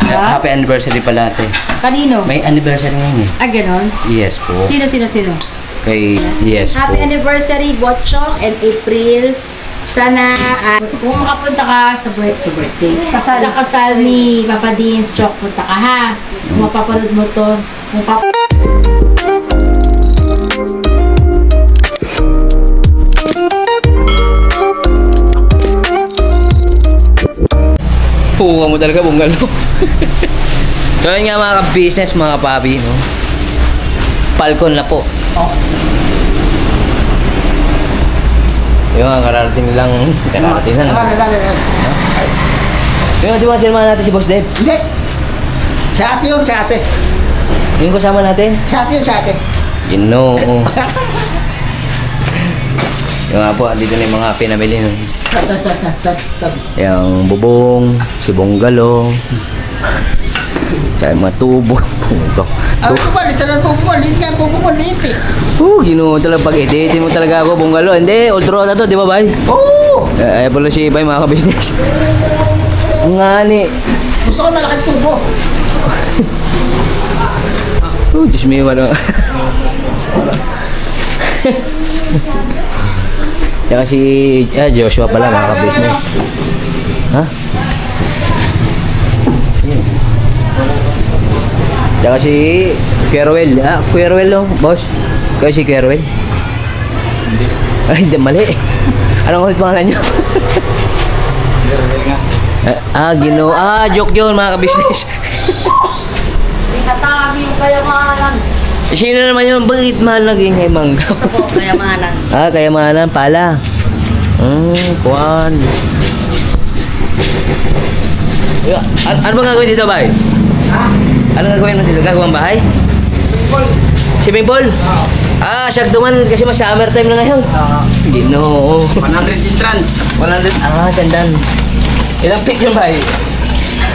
Happy anniversary pala ate. Kanino? May anniversary ngayon eh. Ganon? Yes po. Sino? Kay yes po. Happy anniversary, Botchok and April. Sana kung makapunta ka sa birthday. Sa kasal ni Papa Deans, Chok, punta ka ha. Kung mapapanood mo to, Puha mo talaga, bungalo. So yun nga mga ka-business, mga papi, no? Falcon na po. Yung nga, kararating lang. Yung di ba sinamahan natin si Boss Dave? Hindi. Si ate yun, si ate. Yung kasama natin? Si ate yun, si ate. You know. Yung nga po, dito na yung mga pinamili. No? Yung bubong, si Bonggalo, tsaka yung mga tubo. Ang ito ba, literal ang tubo mo. Liit nga ang tubo mo, liit eh. Ginoo talaga pag-editin mo talaga ako, Bonggalo. Hindi, ultra na to, di ba, Bay? Oo. Ay pala si Bay, mga ka-business. Ang nga ni. Gusto ko malaking tubo. Diyos me, ano. Tsaka si Joshua pala, mga ka-business. Ha? Tsaka si Kuya Ruel. Kuya Ruel no, boss? Kaya si Kuya Ruel? Hindi. Ay, hindi, mali. Anong ulit pangalan niyo? Ginoo. Joke yun, mga ka-business. Hindi katabi yung kayamanan. Sino naman yun? Bakit mahal naging kay Manggaw? Ako, kayamanan. Kayamanan pala. Kuwan. Ano ba gagawin dito, Bay? Ano gagawin mo dito? Gagawang bahay? Swimming pool? Siyak duman kasi mas summer time na ngayon. Ginoo. 100 entrance. 100? Sandan. Ilang feet yung Bay?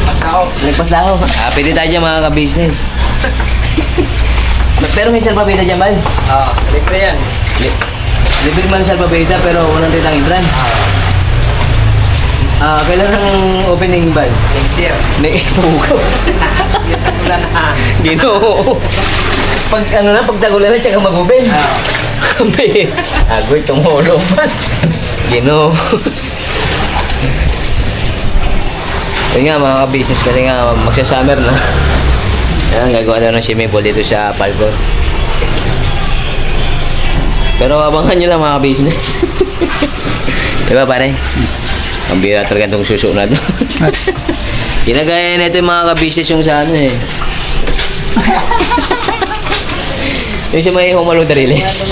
Lagpas na ako. Pwede tayo dyan, mga ka-business. Pero may salpabida dyan, Bay? Libre yan. Libre man salpabida pero 100 ang entrance. Kailan ang opening, Bay? Next year. Pugaw. Wala na. Ginoo. Pag tagulan na, tsaka mag-open. Kami. Agoy, tumulong man. Ginoo. Yun nga, mga ka-business kasi nga magsa-summer na. Ayan, gagawa na ng swimming pool dito sa Falcon. Pero abangan nyo lang, mga ka-business. Diba, pare? Ang bira talaga itong suso na ito. Ginagaya na ito yung mga ka-business yung sa ano eh. Yung siya may humalong darilis.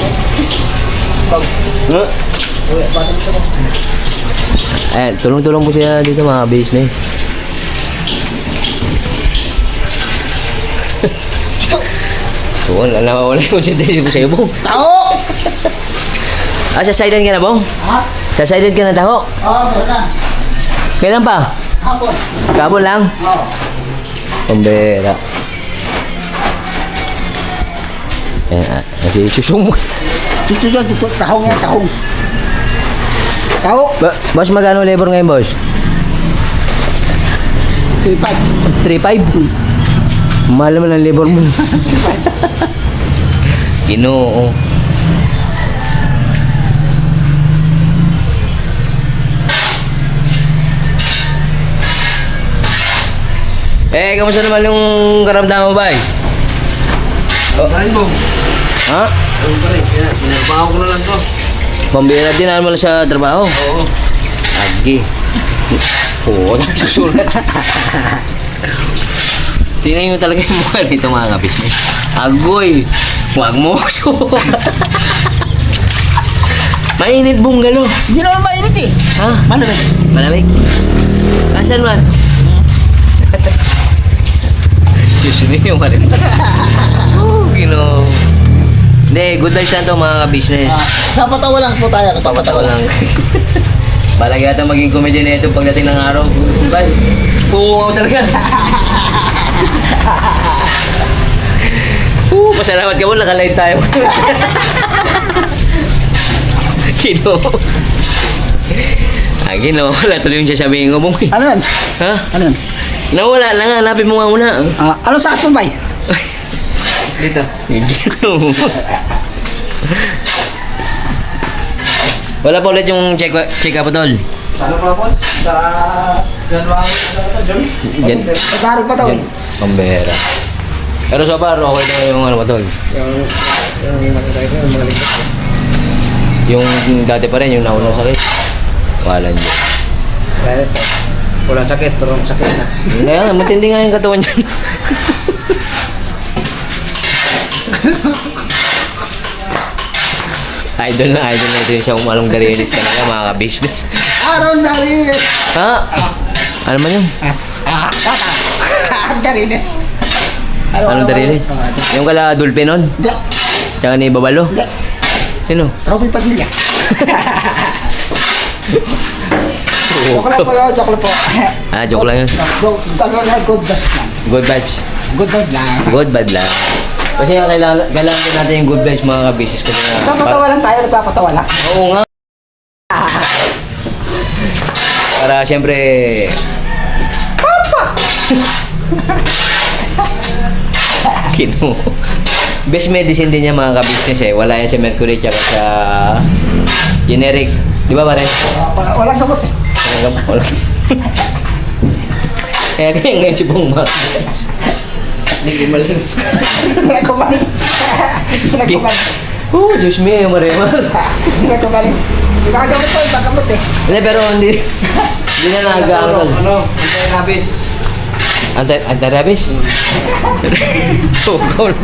Ayan, tulong-tulong po siya dito, mga ka-business. Wala yung concentration ko sa'yo, Bong. Tao! Sa-sided ka na, Bong? Ha? Sa-sided ka na, Taho? Meron na. Kailan pa? Hapon. Kapon lang? Oo. Pambera. Ayan, nasisusong mo. Dito dyan, dito. Tahong yan, tahong. Taho. Boss, magkano labor ngayon, boss? 3.5. 3.5? Mahal naman ang labor mo. Ginoo. Kamusta naman yung karamdaman mo, bay? Mo. Ha? Ano pa rin? Pinarbaho ko na lang to. Pambira din naman mo lang sa trabaho. Oo. Agi. Oo, nagsusulat. Tingnan mo talaga yung mukha nito, mga ka-business. Agoy! Huwag mo mainit, Bonggalo. Hindi naman mainit eh. Ha? Malamig. Malamig? Asan man? Susunod yung malamig. Ginoo. Hindi, good vibes lang to, mga ka-business. Napatawa lang po tayo. Papatawa lang. Balagi yata maging comedy na ito pagdating ng araw. Bye. Puwaw talaga. Pasalamat ka mo, nakalive tayo. Ginoo. Ginoo, wala tuloy yung sasabihin ko, Bong. Ano yan? Ha? Ano yan? Nawala na nga, hanapin mo nga muna. Anong sakit mo, bay? Dito. Wala pa ulit yung check up, tol. Ano pa, boss? Sa January, June? Yan. Pagkarog pa daw. Yan. Pambera. Pero so far, okay na yung ano mo, tol. Yung masasakit ko, yung mga ligtas ko. Yung dati pa rin, yung naunang sakit. Wala niyo. Kaya ito, wala sakit, pero sakit na. Kaya nga, matindi nga yung katawan niyan. idol na ito yung siya umalong darilis talaga, mga ka-business. Aaron Dariles. Ha? Ano man yun? Dariles. Anong darilis? Yung kala Dulpe nun? Hindi. Tsaka ni Babalo? Hindi. Sino? Robin Padilla. Joke lang po yun, joke lang po. Joke lang yun. Good vibes lang. Good vibes. Good vibes lang. Good vibe lang. Kasi kailangan din natin yung good vibes, mga ka-business. Kasi nga... Nagpapatawa lang tayo, nagpapatawa lang. Oo nga. Para siyempre... Papa! Kino. Best medicine din niya, mga ka-business eh. Wala yan sa mercury tsaka sa generic. Di ba pare? Walang gamot eh. Walang. Kaya kaya ngayon si Bong Mac. Hindi gumaling. Nagkumaling. Nagkumaling. Diyos me, Marimar. Nagkumaling. Nakagamot po, nakagamot eh. Hindi, pero hindi na nag-ano. Ano? Anti-rabies. Anti-rabies? Tukol.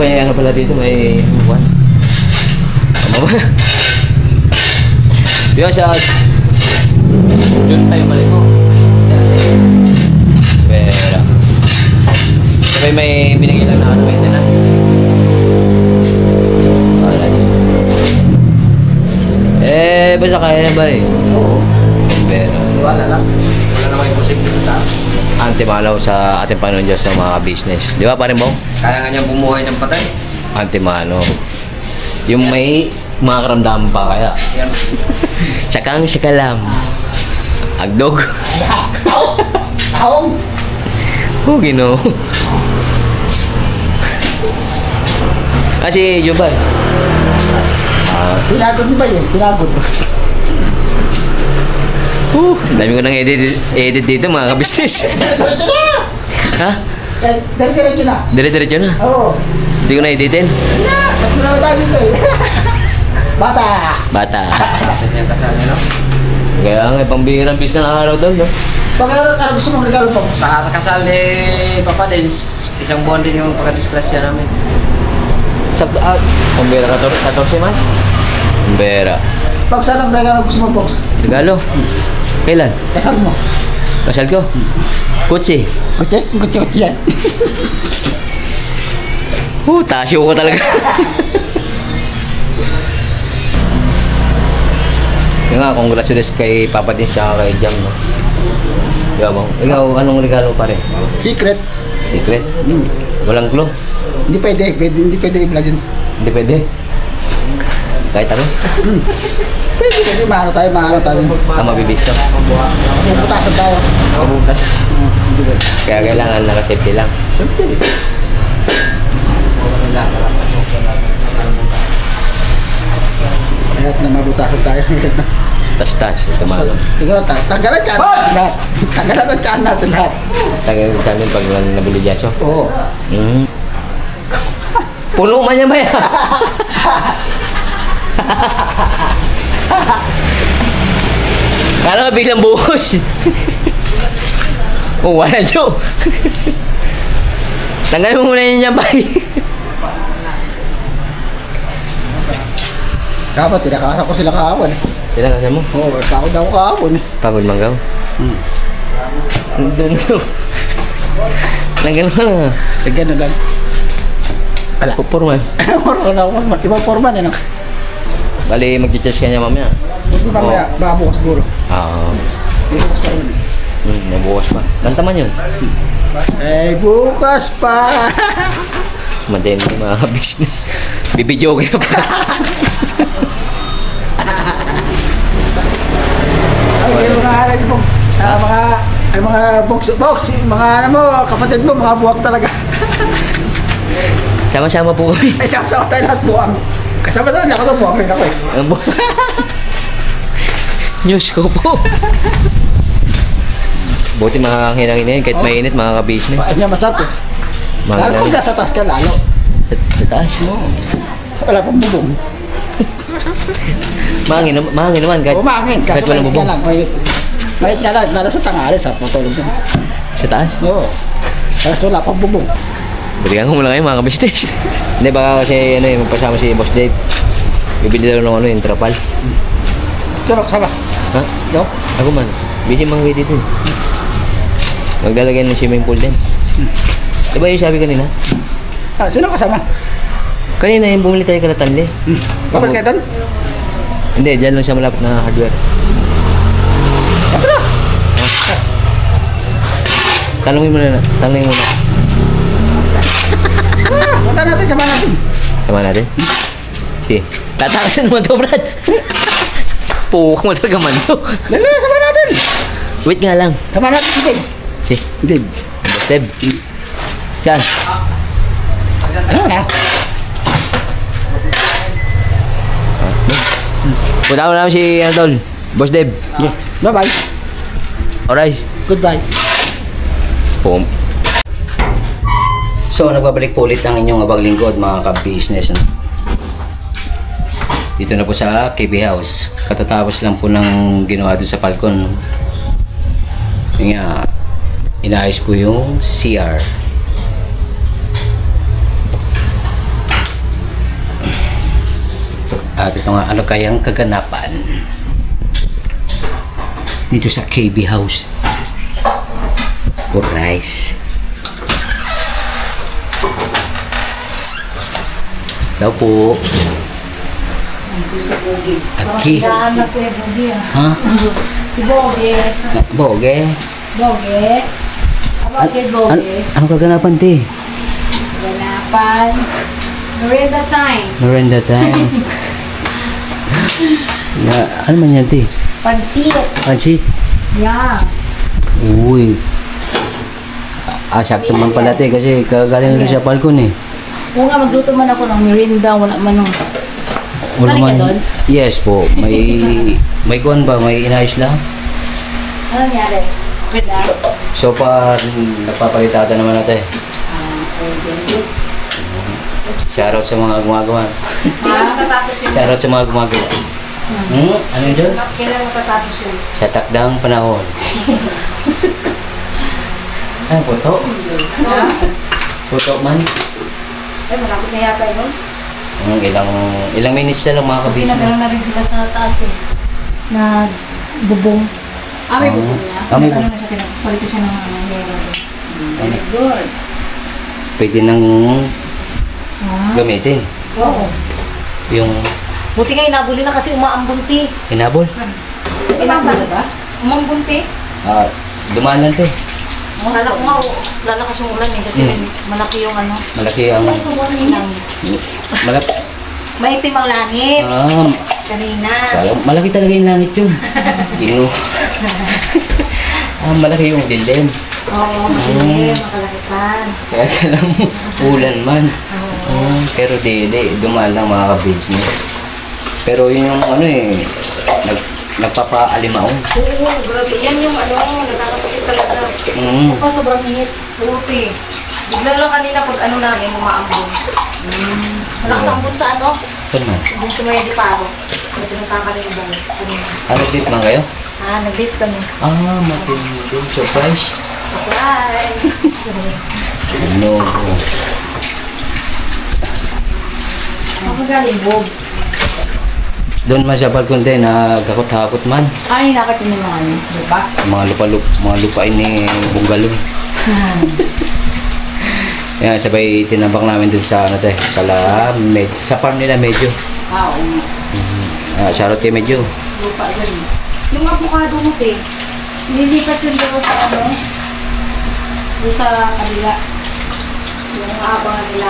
May ano pala dito, may buwan. Ano ba? Di ba siya? June pa yung balik ko. Pero sabay may binigay lang na ano, may na. Wala niyo. Basta kaya na ba eh? Oo. Pero Wala lang. Wala namang imposible sa taas. antimalaw sa ating Panginoon Diyos sa mga business. Di ba parin mo? Kaya nga niya bumuhay ng patay. Antimano. Yung may mga karamdaman pa kaya. Yan. Sakang sakalam. Agdog. Taong. Gino. Si Jubal. Pinagod di ba yun? Pinagod. Dami ko nang edit dito, mga ka-business. Diretso na! Ha? Diretso na. Dire-diretso na. Oo. Hindi ko na editin. Na! Ba't na tayo gusto eh? Bata! Bata. Kasi niya kasal niya, no? Kaya nga, pambihirang bis ng araw daw, no? Pag-aaral ka, gusto mong regalo po. Sa kasal ni Papa Dins, isang buwan din yung pagka-disgrasya namin. Pambihira 14 man? Pambihira. Pag saan ang regalo gusto mo, Box? Regalo? Kailan? Kasal mo. Kasal ko? Kutsi. Kutsi? Kutsi yan. Tasyo ko talaga. Yung nga, congratulations kay Papa Dins tsaka kay Jam, no? Di ba bang? Ikaw, anong regalo pare? Secret. Secret? Walang clue? Hindi pwede i-vlog yun. Hindi pwede? Kahit ano? Pwede, maano tayo. Mabibis ka? Puputasan tayo. Mabukas. Kaya kailangan naka-safety lang. Siyempre. Kahit na mabutasan tayo. Tas-tas, ito mga. Siguro, tanggalan tiyan lahat. Tanggalan ang tiyan natin lahat. Tagay kami pag nabilidyaso. Oo. Puno man yan ba yan? Kala ka biglang buhos. Wala nyo. Tanggalin mo muna yun yan, bay. Dapat, tinakasan ko sila kahapon eh. Tinakasan mo? Oo, pagod ako kahapon eh. Pagod manggaw? Doon mo. Nang gano'n na. Gano'n lang. Pupurman. Ibang forman eh. No? Bali, mag-charge ka niya mamaya. Hindi mamaya, baka bukas siguro. Hindi bukas pa rin. Mabukas pa. Ganta man yun. Eh, bukas pa! Madayin mo mga business. Bibidyo ka na pa. Ay, mga halal po. Mga Ay mga box, mga ano mo, kapatid mo, mga buwak talaga. Sama-sama po kami. Ay, sama-sama tayo lahat buwang. Kasama tayo, ako to, buwang rin ako eh. Ang bu- News ko po. Buti makakangin na yun. Kahit mainit, makaka-business. Ay niya masarap eh. Lalo kung nasa taas ka lalo. Sa taas mo. Wala pang bubong. Mahangin naman. Kahit, Umangin, kahit kaso walang mahit bubong. nga lang. Mahit nga lang, lalo sa tangali, sa matulog din. Sa taas. Oo. Kaso wala pang bubong. Balikan ko muna kayo mga ka-business. Hindi, baka kasi magpasama si Boss Dave. Bibili daw ng yung trapal. Sino kasama? Ha? Yo? Ako man. Busy mga kayo dito. Maglalagay ng swimming pool din. Di ba yung sabi kanina? Ah, sino kasama? Kanina yung bumili tayo kalatanli. Kapal ka doon? Hindi, dyan lang siya malapit na hardware. Tara! Tanungin mo na. Tanungin mo na. Punta natin, sama natin. Sama natin. Sige. Tatakasan mo to, Brad. Pukok mo talaga man to. Dali, sama natin. Wait nga lang. Sama natin si Dave. Sige. Dave. Boss Deb. Saan? Ano na? Punta ko namin si Anatol. Boss Deb. Yeah. Bye-bye. Alright. Goodbye. Pum. So, nagbabalik po ulit ang inyong abang lingkod, mga ka-business. Dito na po sa KB House. Katatapos lang po ng ginawa doon sa Falcon. Yung nga, inaayos po yung CR. At ito nga, ano kayang kaganapan dito sa KB House? Rice. Daw po. Aki. Anak ko yung Bogi ah. Ha? Si Bogi. Boge. Bogi. Bakit Bogi? Ano kaganapan, te? Ganapan. Miranda time. Miranda time. Ano man yan, te? Pansit. Pansit. Yeah. Uy. Sakto man pala, te. Kasi kagaling na siya Falcon, eh. Oo nga, magluto man ako ng merinda. Wala man nung... Wala Galing ka man- doon? Yes po. May kuwan ba? May inayos lang? Ano nangyari? Okay na? So far, nagpapalitata naman natin. Shoutout sa mga gumagawa. Kailan matatapos yun? Shoutout sa mga gumagawa. Ano yun doon? Kailan matatapos yun? Sa takdang panahon. Ay, puto. Puto man. Ay, malapit na yata yun. Ilang minutes na lang mga Kasi ka-business. nagkaroon na rin sila sa taas eh. Na bubong. May bubong na. May Nagkaroon bubong. na siya, pinapalit ko siya ng yero. Very good. Pwede nang gamitin. Oo. Yung Buti nga inabuli na kasi umaambunti. hinabol. Inabot ba? Umambunti. Dumaan lang, te. Kala ko nga, lalakas yung ulan eh kasi malaki yung ano. Malaki ang... Malaki. Maitim ang langit. Kanina. Malaki talaga yung langit yun. Tino. Malaki yung dilim. Oo, madilim, makalakitan. Kaya kala mo, ulan man. Pero dumaan lang mga ka-business. Pero yun yung ano eh, nagpapa-alimaon. Oo, grabe. Yan yung ano, nagkakasakit talaga. Pa sobrang init. Puti. Bigla lang kanina pag ano namin, umaambon. Malakas ang ambon sa ano, Saan man? dun sa may diparo. May pinuntahan kami yung bangit. Nag-date man kayo? Nag-date kami. Matindi. Surprise. Surprise! No. Ako galing, Bob. Doon man sa balkon din, nagkakot-hakot man. Ay, nakita mo mga ano, di ba? Mga lupain ni Bungalong. Yan, sabay tinambak namin dun sa ano te, sa farm nila medyo. Oo. Shoutout kay medyo. Lupa dyan. Yung avocado mo, te, nilipat yun doon sa ano, doon sa kabila. Yung aabangan nila.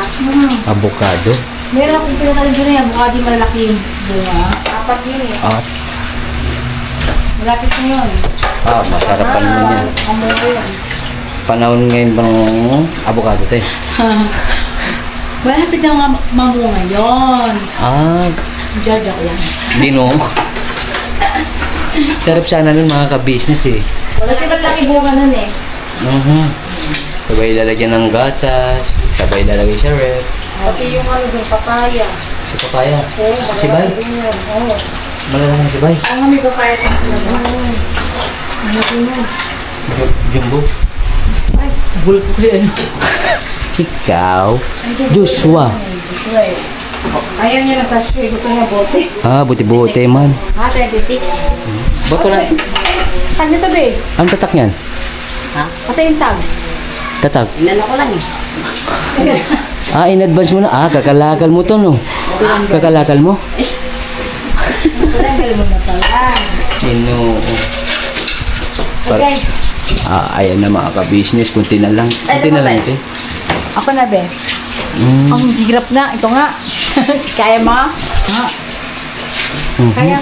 Avocado. Meron akong pinatalim doon yung avocado yung malaki. Doon ah. Apat yun eh. At Malapit na yun. Masarap pa naman yan. Panahon ngayon bang avocado tayo? Malapit na mamunga yun. Joke lang. Dino. Sarap sana nun mga ka-business eh. Kasi malaki bunga nun eh. Sabay lalagyan ng gatas, sabay lalagay sa ref. Pati yung ano doon, papaya. Si papaya. Oo, Si Bay? Oo. Malalang si Bay. Ang kami papaya ko talaga. Ano ko nun? Jumbo. Bulk ko yun. Ikaw. Joshua. Ayaw niya na sachet, gusto niya bote. Buti-buti man. 26. Ba't pala? Tag nito, babe. Ang tatak niyan? Kasi yung tag. Tatak. Inala ko lang eh. In advance mo na. Kakalakal mo to, no? Kakalakal mo? Tanggal mo na pala. Sino? Okay. Ayan na mga ka-business. Kunti na lang. Kunti na lang ito. Ako na, be. Ang hirap na. Ito nga. Kaya mo? Kaya.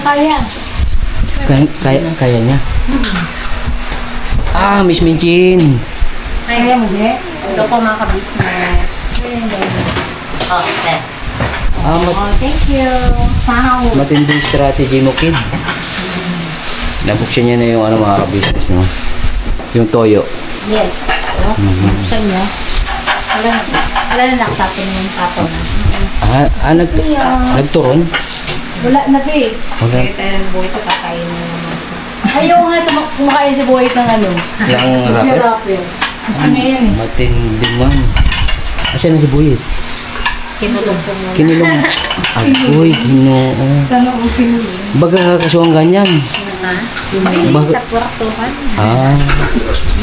Kaya niya. Miss Minchin. Kaya mo, be. Ito po mga ka-business. Okay. Thank you. Wow. Matinding strategy mo, kid. Nabuksan niya na yung mga ka-business, no? Yung toyo. Yes. Buksan niyo. Wala na nakatapon yung tapon. Nagturon? Wala na, be. Wala. Tayo ng buhay ito, kakain mo naman. Ayaw nga ito, kumakain si buhay ng ano. Yung rapper? Rapper. Gusto niya yan eh. Matinding man. Asan na si Buyit? Kinulong ko muna. Kinulong. Agoy, ginoo. Sana ko kinulong. Baga kasuang ganyan. Ay, Bakit? sa kwartuhan.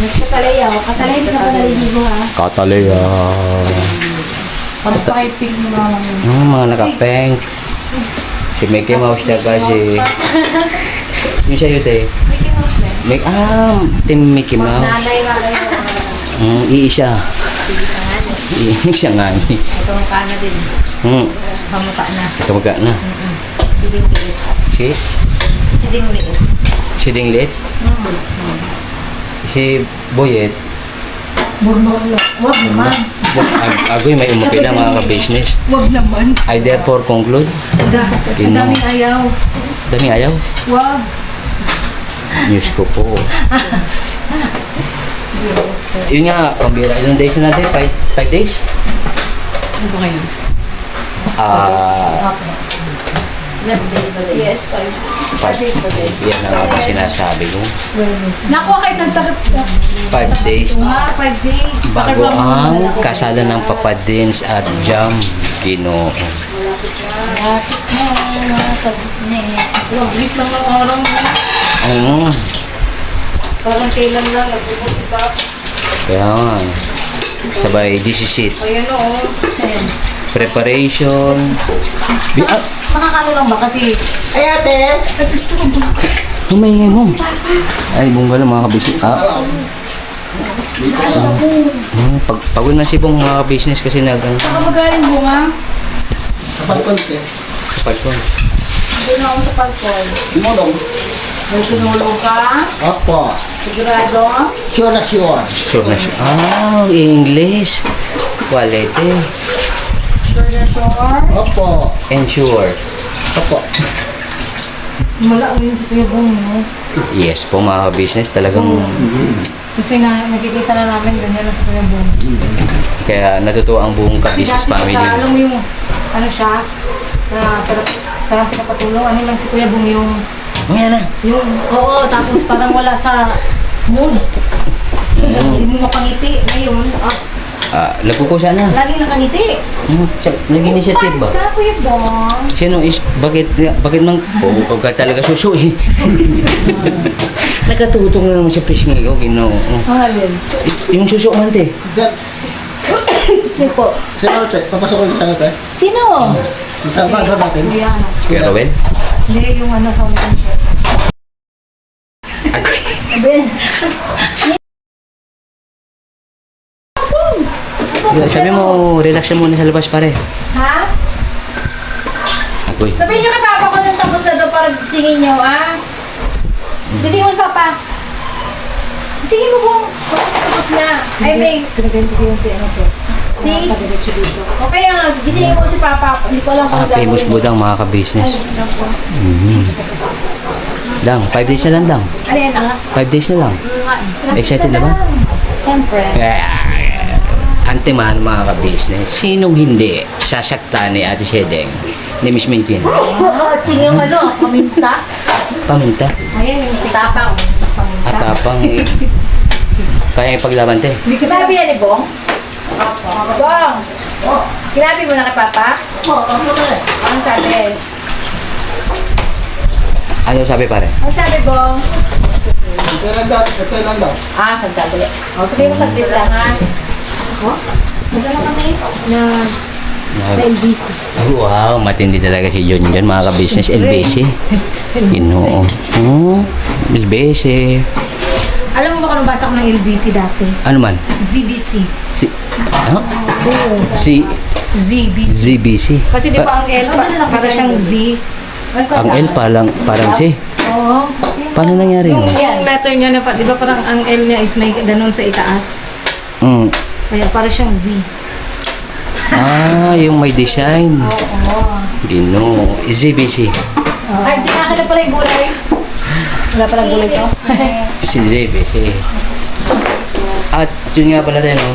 Nagkatalayaw. Katalayaw ka pataligo ha. Katalaya. Pag-typing mo naman yun. Mga nakapeng. Si Mickey Mouse na kasi. Yung sa'yo, te. Mickey Mouse na. Team Mickey Mouse. Nanay nga kayo. Iisa. Iisa nga ni. Ito ang kana din. Pamuta na. Kamaga na. Siding liit. Siding liit. Si Dinglit. Si Boyet. Murnurlo. Huwag naman. Agoy, may umupi na mga ka-business. Huwag naman. I therefore conclude. Ang daming ayaw. Daming ayaw. Huwag. News ko po. Yun nga, pambira. Ilang days na natin? 5 days? Ano ba ngayon? 11 days ba din? Yes, 5 days ba din? Yan na nga ba sinasabi ko. Nakuha kayo ng takot. 5 days. Nga, 5 days. Bago ang kasalan ng Papa Dins at Jam Ginoo. Lapit na, mga ka-business. Huwag, bilis lang ng araw mo. Parang kailan lang, nagbubo si Pops. Kaya nga. Sabay, this is it. Ayan o. Ayan. Preparation. Makakano lang ba kasi Ay, ate! Humayay mo. Ay, bungga lang mga kabisnes. Pagod na si Bong mga business kasi nagang Saka magaling bunga. Sa balkon, te. sa palkon. Doon ako sa palkon. Tumulong. May tinulong ka. Opo. Sigurado. Sure na sure. Sure na siya. English. Quality. Sure na sure. Opo. Ensure. Opo. Wala ko yun sa Kuya Bong, no? Yes po mga business talagang Kasi nakikita na namin ganyan na sa Kuya Bong. kaya natutuwa ang buong ka-business family. Alam mo yung, ano siya, na parang pinapatulong, ano lang si Kuya Bong yung, Mamaya na. oo, tapos parang wala sa mood. Hindi mo mapangiti. Ngayon, Nagkukusa na. laging nakangiti. Nag-initiative ba? Ka, Kuya Bong. Sino is, bakit man, kung ka talaga suso eh. Nakatutong na naman sa fish ngayon, ginoo. mahalin. Yung suso man, te. Gusto po. Sino, te? Papasok ko yung sana, te. Sino? Sa baga natin. Kuya, ano? Kuya Rowel? Hindi, yung ano sa ulitin siya. Agoy. Ben. Sabi mo, relax siya muna sa labas pare. Ha? Agoy. Sabihin niyo kay Papa ko nang tapos na daw para gisingin niyo, ah? Gisingin mo, Papa. Sige mo po. Tapos na. Ay, may. Sinagyan kasi yun si ano po. Si? Padiretso dito. Okay nga, gisingin ko si Papa. Hindi ko alam kung Famous budang mga ka-business. Dang, 5 days na lang dang. Ano yan ah? 5 days na lang. Excited na ba? Siyempre. Ante man mga ka-business, sinong hindi sasakta ni Ate Shedeng ni Miss Mintin? Tingin yung ano, paminta. Paminta. Ayan, yung tapang. Paminta. At tapang kaya ipaglaban te. Sabi yan ni Bong? Bong! Sinabi mo na kay Papa? Oo, ano sabi? Ano sabi pare? Ano sabi, Bong? Ito lang daw, ito lang daw. Ah, sagdali. O, sabi mo sagdali lang, ha? O? Magdala kami na LBC. Wow, matindi talaga si John John mga ka-business LBC. Ginoo. Oh, LBC. Alam mo ba kung nabasa ko ng LBC dati? Ano man? ZBC. Si ano? Si ZBC. ZBC. Kasi di ba ang L, para siyang Z. Ang L parang si. Oo. Paano nangyari yun? Yung letter niya na, di ba parang ang L niya is may ganun sa itaas. Mm. Kaya para siyang Z. Ah, yung may design. Oo. Ginoo. ZBC. Ay, di na pala yung gulay. Wala pala gulay to. Si ZBC. At yun nga pala din, no?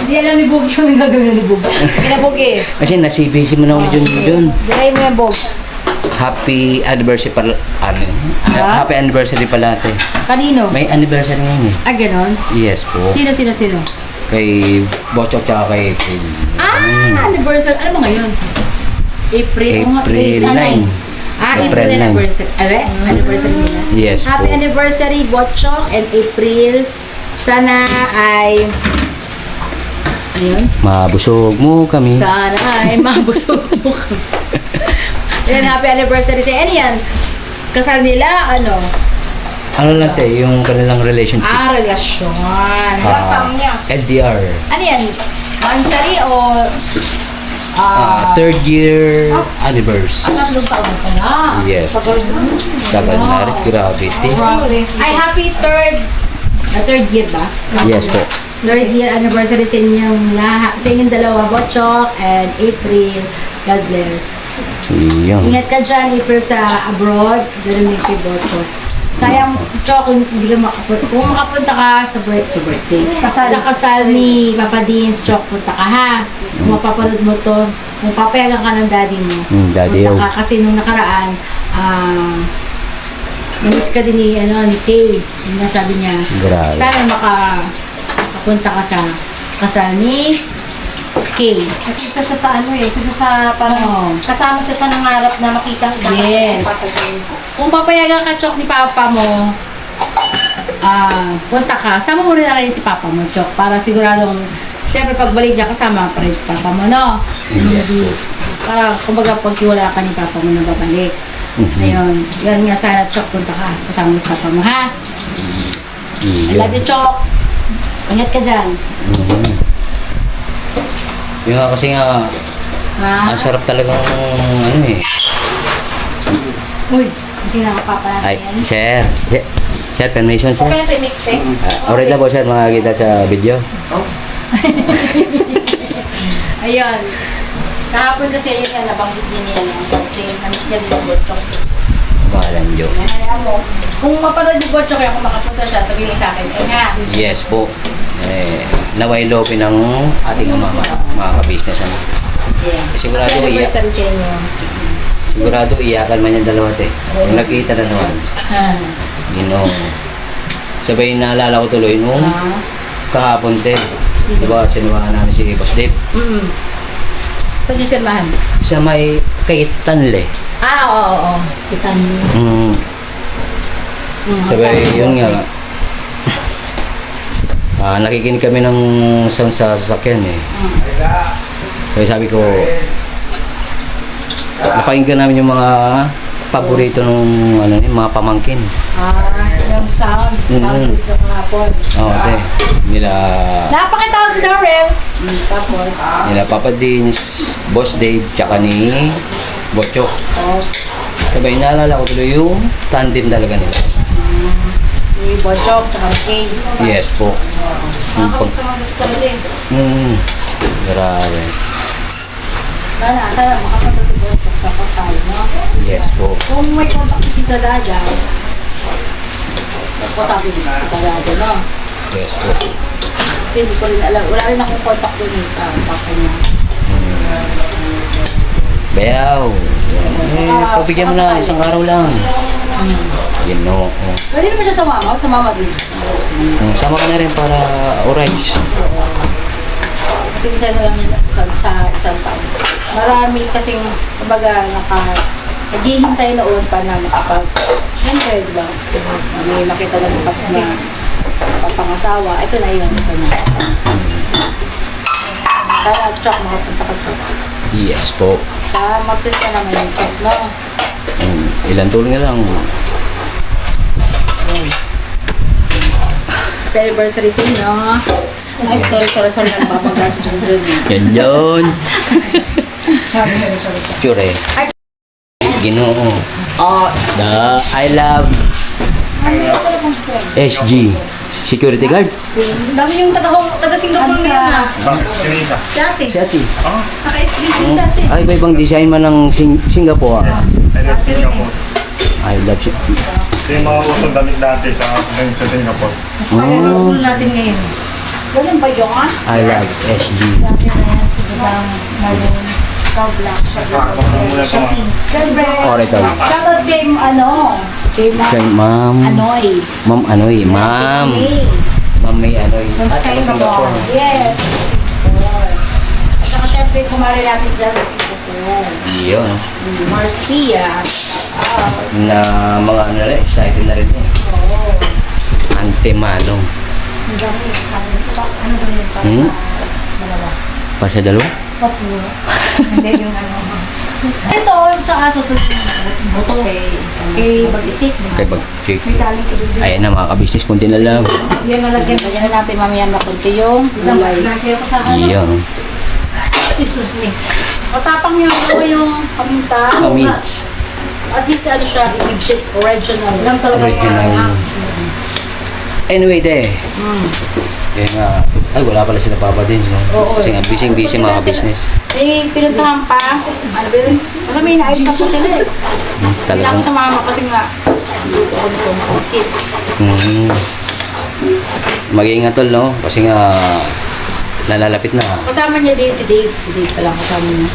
Hindi alam ni Bog yung gagawin ni Bog. Kinabugi. Kasi na-CBC mo na ako ni John John. Bilay mo yung Bog. Happy anniversary pala. Ano? Happy anniversary pala ate. Kanino? May anniversary ngayon eh. Ah, ganon? Yes po. Sino? Kay Bochok tsaka kay April. Ah, anniversary. Ano mo ngayon? April. April 9. Ah, April April 9. anniversary. Anniversary nila. Yes Happy po. anniversary, Botchok and April. Sana ay... Ano yun? Mabusog mo kami. Sana ay mabusog mo kami. Yan, happy anniversary sa ano yan? Kasal nila, ano? Ano lang te, yung kanilang relationship. Ah, relasyon. Ilang taon niya? LDR. Ano yan? Mansari o... Third year anniversary. Tatlong taon na pala. Yes. Tagal na. Tagal na rin. Grabe te. Ay, happy third year ba? Yes po. Third year anniversary sa inyong lahat, sa inyong dalawa, Botchok and April. God bless. Iyon. Ingat ka dyan, April, sa abroad. Ganun din kay Botchok. Sayang, Chok, kung hindi ka makapunta. Kung makapunta ka sa birthday. Sa kasal ni Papa Deans, Chok, punta ka ha. Kung mapapanood mo to, kung papayagan ka ng daddy mo, Daddy punta yun. ka. Kasi nung nakaraan, namiss ka din ni Kay. Yung sabi niya, Grabe. sana makapunta ka sa kasal ni Kay. Kasi isa siya sa ano eh. Isa siya sa parang Oo. kasama siya sa nangarap na makita ang Yes. si Papa James. Kung papayagan ka, Chok, ni Papa mo, punta ka, sama mo rin na rin si Papa mo, Chok, para siguradong, syempre pagbalik niya, kasama pa rin si Papa mo, no? Hindi. Para, kumbaga, pagtiwala ka ni Papa mo na babalik. Ayun. Yan nga sana, Chok, punta ka. Kasama mo si Papa mo, ha? I love you, Chok. Ingat ka dyan. Yung nga kasi nga, Ha? ang sarap talagang ano eh. Uy, kasi nakapapa Ay, natin yan. sir. Sir, permission sir. Okay na ito yung mixtape? Alright na po sir, makakita sa video. Ayun. Kahapon kasi yun nga, nabanggit din niya yan. Okay, namiss niya din ang Botchok. Bahalan Diyo. Ayan mo. Kung mapanood yung Botchok, kaya kung makapunta siya, sabihin mo sa akin, eh nga. Yes po. Naway lopin ng ating ama, mga ka-business. Ano. Yeah. Sigurado Happy iyak. anniversary sa inyo. Sigurado iyakan man yung dalawa te. Kung nakita na naman. Ginoo. Sabay naalala ko tuloy nung kahapon te. Diba, sinuwahan namin si Boss Dave. Saan yung sirmahan? Sa may Kaitanle. Oo. Kita niyo. Sabay, yun nga. Nakikinig kami ng sound sa sasakyan eh. Kaya sabi ko, napakinggan namin yung mga paborito ng mga pamangkin. Yung sound. Sound dito kahapon. Oo, te. Nila Napakitawag si Darrell. Tapos, Papa Dins, Boss Dave, tsaka ni Bochok. Sabay, naalala ko tuloy yung tandem talaga nila. Ni Bochok, tsaka ni Kay. Yes po. Nakakamiss naman kasi talaga eh. Grabe. Sana makapunta si Bochok sa kasal, no? Yes po. Kung may contact si Tita Dada, ako sabi ni Tita Dada, no? Yes po. Kasi hindi ko rin alam, wala rin akong contact dun eh sa papa niya. Bayaw. Pabigyan mo na, isang araw lang. Ginoo. Pwede naman siya sa mama din. Sama ka na rin para orange. Kasi isa na lang niya sa isang taon. Marami kasing, kumbaga, naghihintay noon pa na makapag, syempre, di ba? May makita na sa Paps na papangasawa. Ito na yun, ito na. Sana, Chok, makapunta ka Chok. Yes po. Sa Martes ka naman yung Chok, no? Ilan tulong na lang. Happy anniversary sa inyo. Ay, sorry, nagbabangga si John John. Yan yun. Sure eh. Ginoo. I love SG. Security guard. Dami yung taga-Singapore ngayon na. Si ate. Si ate. Naka-SG din si ate. Ay, may ibang design man ng Singapore. I love Singapore. I love Singapore. Ito yung mga usong damit dati sa Singapore. Oh, natin ngayon. Ganun ba yung ah? I love SG. Dati na yan, sigurang maroon, ikaw black, Ako muna ito. Siyempre, Alright, all. shoutout kay kay Kay Ma'am. Anoy. Ma'am Anoy. Ma'am. Ma'am may Anoy. From At sa Singapore. Yes, from Singapore. At saka syempre, kumari natin dyan sa Singapore. Yun. Si Marcia. Na mga ano na, excited na rin eh. Oo. Antemano. Ang dami excited. Ano ba yun para Hmm? sa dalawa? Para sa dalawa? Papo. Hindi yung ano. Ito, sa aso to yung buto kay Bagsik. Kay Bag-Chick. May galing ko din. Ayan na mga kabisnes, kunti na lang. Yan nalagyan. Lagyan na natin mamaya makunti yung gulay. Share ko sa akin. Iyon. Excuse me. Matapang yung paminta. Kamits. At least ano siya, i-shape original. Lang talaga Original. Anyway, te. Kaya nga, ay wala pala sila Papa din. No? Oo, Kasi nga, busy mga business. May pinuntahan pa. Ano ba yun? Kasi may naayos pa po sila eh. Hindi na Talagang, ako sumama kasi nga, dito ako dito mapansit. mag-iingat tol, no? Kasi nga, nalalapit na. Kasama niya din si Dave. Si Dave pala kasama niya.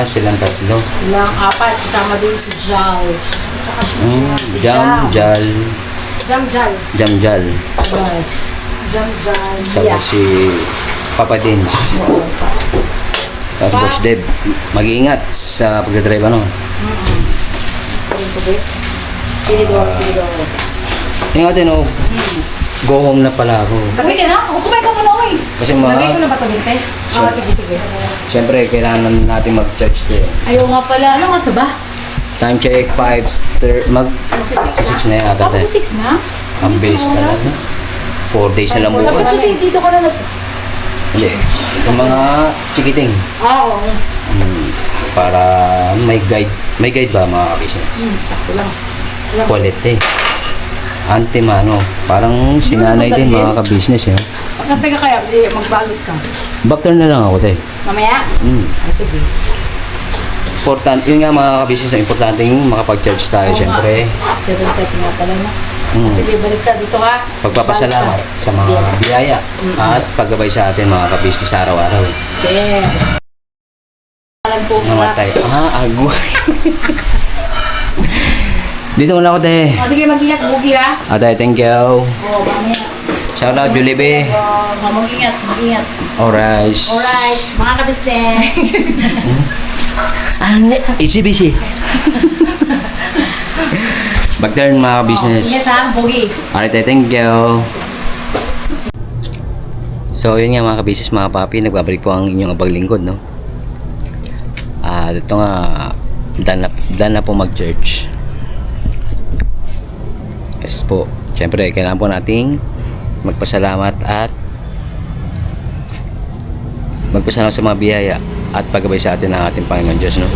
Silang tatlo. Silang apat. Kasama din si Jal. Tsaka si Jam, Jal, Jal. Jam, Jal. Yes. Jal. Tapos Yeah. si Papa Dins. Oo, Paps. Tapos Boss Deb. Mag-iingat sa pagdadrive, ano? Ayun po, babe. Tinidor. Ingatin, no? Go home na pala ako. Lagay ka na? O, kumain ka muna, oy. Kasi mga, na ba ito, Binte? Oo, sige. siyempre, kailangan natin mag-charge din. Ayaw nga pala. Ano nga sa ba? Time check, 5:30, Magsi-6 6 na yata. Ako te. 6 na? Ang bilis talaga. 4 days na lang Dapat bukas. kasi dito ka na Hindi. Yung mga chikiting. Oo. Para may guide ba mga business? Sakto lang. Quality. Antemano. Parang sinanay din mga ka-business. Eh. Pagkantay ka kaya, magbalot ka. Backturn na lang ako, te. Mamaya? O, sige. Important, yun nga mga ka-business, ang importante yung makapag-charge tayo, syempre. 7:30 nga pala na. Mm. Sige, balik ka dito ha. Pagpapasalamat sa mga biyaya at paggabay sa atin mga ka-business araw-araw. Yes. Alam po Namatay. Agoy. Dito muna ako, te. O, sige, mag-ingat, bugi ha. Ate, thank you. O, mamaya. Shout out, Julibe. Mag-ingat, mag-ingat. Alright. Alright, mga kabisnes. Easy busy. Backturn mga business. Ingat ha, bugi. Alright, thank you. So, yun nga mga ka-business, mga papi, nagbabalik po ang inyong abang lingkod, no? Ito nga, done na po mag-church. Yes po. Siyempre, kailangan po nating magpasalamat at magpasalamat sa mga biyaya at paggabay sa atin ng ating Panginoon Diyos, no?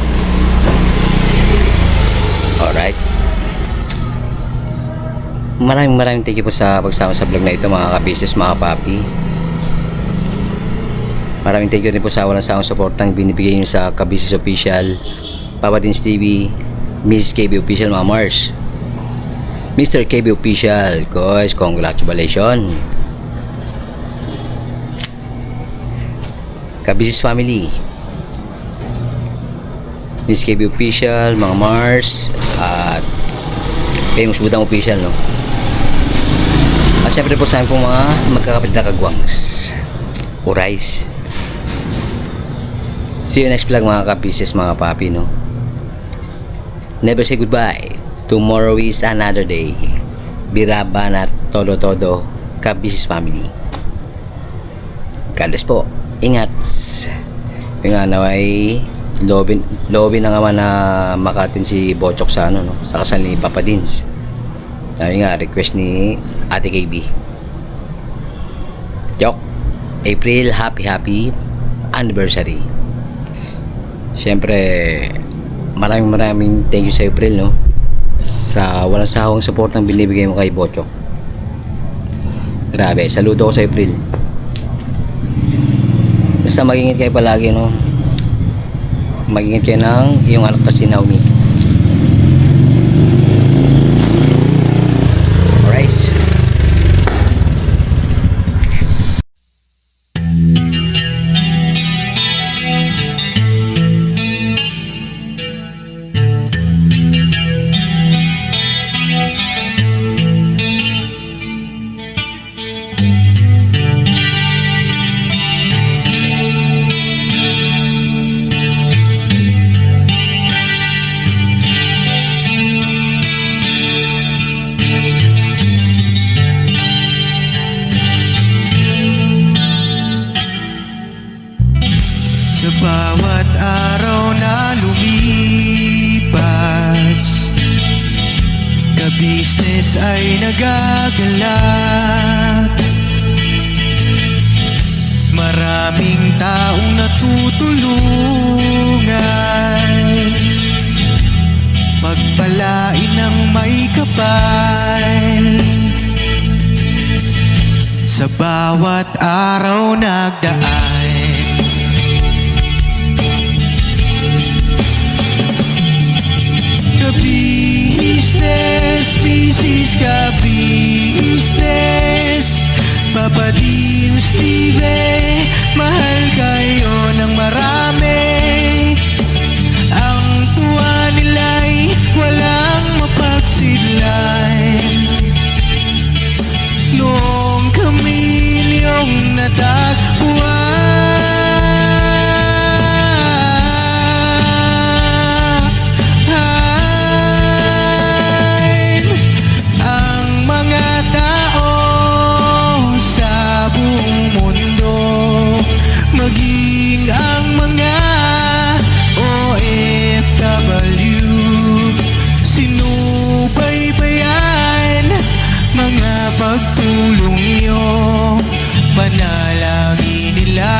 Alright. maraming thank you po sa pagsama sa vlog na ito mga ka-business, mga papi. Maraming thank you din po sa walang sawang suportang binibigay nyo sa ka-business official, Papa Dins TV, Mrs. KB Official, mga Mars, Mr. KB Official. Guys, congratulations ka-business family, Mrs. KB Official, mga Mars, at Famous Budang Official, no? At syempre po sa amin pong mga magkakapit na kagwangs, Urais. See you next vlog mga ka-business, mga papi, no? Never say goodbye. Tomorrow is another day. Biraban at todo ka-business family. God bless po. Ingat. Yung nga naway lobby na nga na makatin si Bochok sa ano, no, sa kasal ni Papa Dins. Yung nga request ni Ate KB. Joke. April, happy anniversary. Siyempre, maraming thank you sa April, no, sa walang sahawang support ang binibigay mo kay Bochok. Grabe, saludo ko sa April. Basta mag-ingat kayo palagi, no, mag-ingat kayo ng iyong anak na si Naomi. Alright. Sa bawat araw na lumipas, ka-business ay nagagalak. Maraming taong natutulungan, pagpalain ng may kapal. Sa bawat araw nagdaan, ka-business, business ka-business, Papa Dins TV, mahal kayo ng marami. Ang tuwa nila'y walang mapagsidlan. Noong kami niyong natagpuan, maging ang mga OFW, sinubaybayan mga pagtulong nyo, panalangin nila,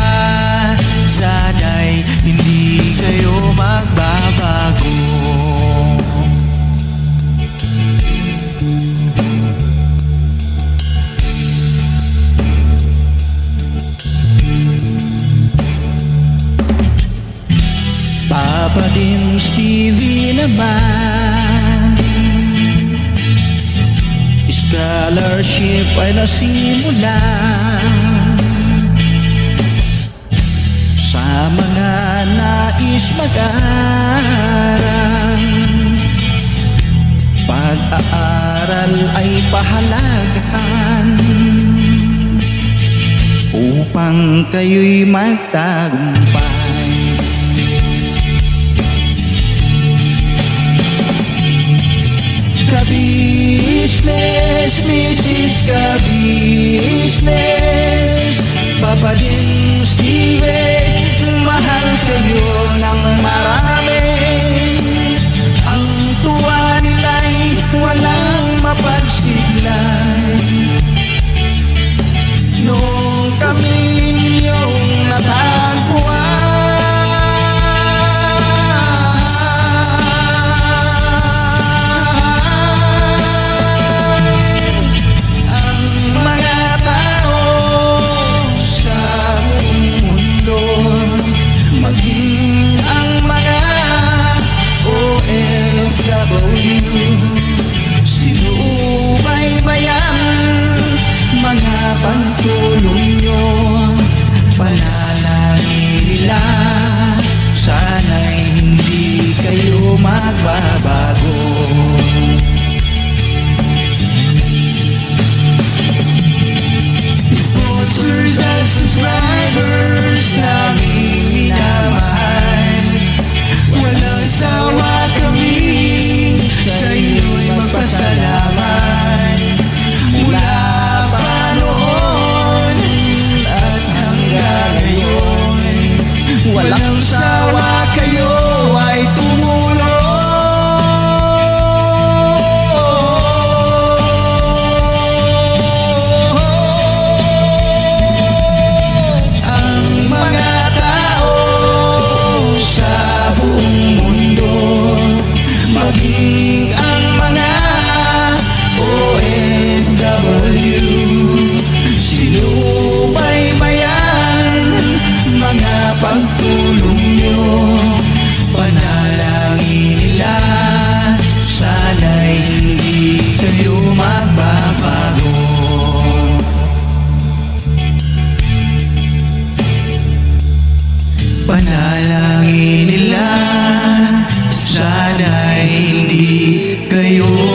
sana'y hindi kayo magbabago. Papa Dins TV naman, scholarship ay nasimula sa mga nais mag-aral. Pag-aaral ay pahalagahan upang kayo'y magtagumpay. Ka-business, Mrs. Ka-business, Papa Dins TV, mahal kayo ng marami. Ang tuwa nila'y walang mapagsidlan. Noong kami ninyong natagpuan, Panalangin nila, sana'y hindi kayo